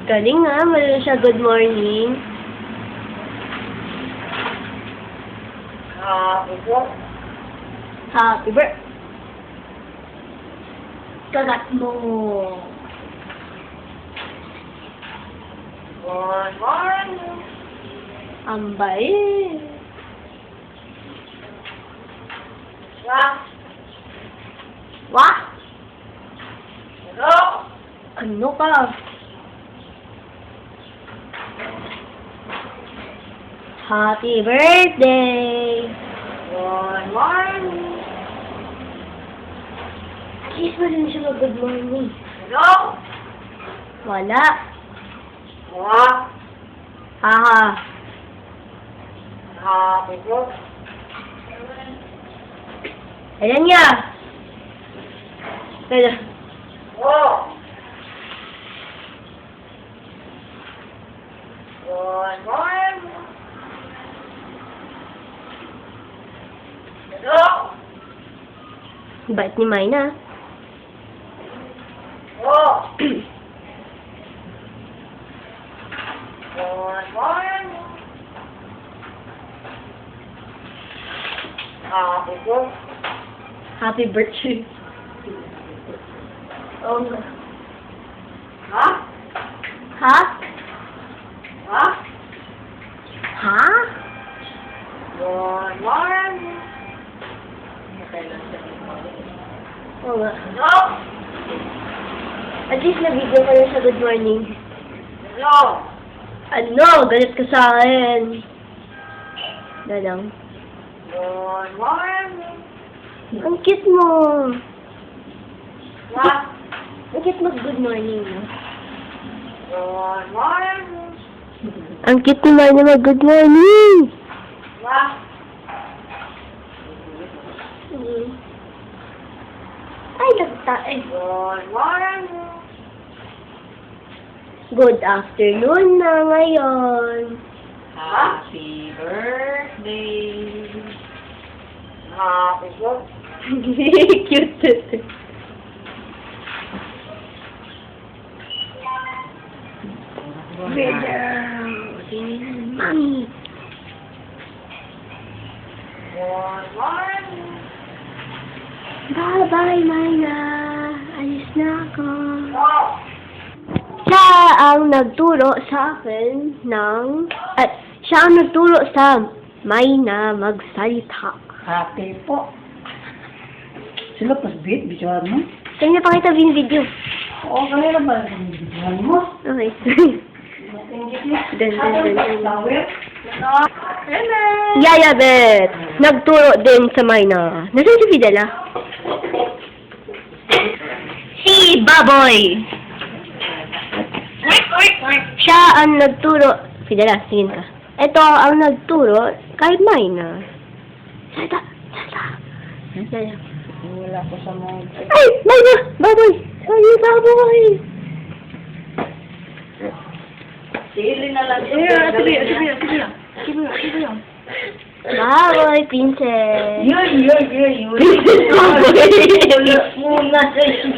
Galing nga, marunong siya good morning. Happy birthday. Kagat mo. Good morning. Ambay. Wah. Wah! Hello. Ano ka? Happy birthday! Good morning. Kiss mo rin siya mag good morning. Hello. Wala. Wah. Haha. Happy birthday. Ayan niya. Ayan. Oh. Good morning. Hello. Bait ni Mayna. Oh. Good morning. Happy birthday. Happy birthday. Oh. Ha? Ha? Ha? Ha? Good morning. Oo nga. Hello. At least nabigyan ko na sa good morning. Hello. Ano? Galit ka sa akin. Dalang. Good morning. Ang cute mo. What? Ang cute mag good morning, no? Good morning. Ang cute ni Mayna mag good morning. What? Ay, nagtae. Good morning. Good afternoon na ngayon. Happy birthday. Happy birthday. Cute. Mami. Good morning. Bye-bye, Mayna. Alis na ako. Oh. Siya ang nagturo sa akin ng... siya ang nagturo sa Mayna magsalita. Happy po. Sila pas bit, bituan mo? Saan niya pakita yung video? Oo, kanina ba yung bituan mo? Okay. Dun. Flower? Hello. Yaya Bet, nagturo din sa Mayna. Nasaan si Fidela? Si Baboy. Siya ang nagturo. Fidela, tingin ka. Ito ang nagturo kay Mayna. Salta. Yaya. Wala ko sa mga... Ay! Mayna! Baboy! Ay, Baboy! Sili na lang. Baboy, princess. Yun. Muna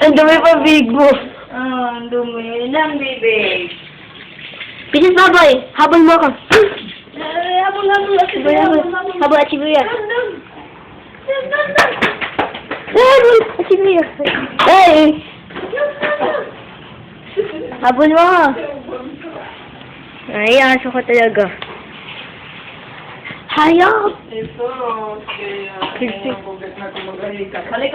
Ang dumi pa big mo. Ah, ang dumi ng bibig. Princess Baboy, habol mo ako. Habol. Habol at Shibuya. Habol at Shibuya. Hey! Habol mo ako. Ay, aso ko talaga. Hayop! Ito. Kaya. Kaya. Kaya. Kaya.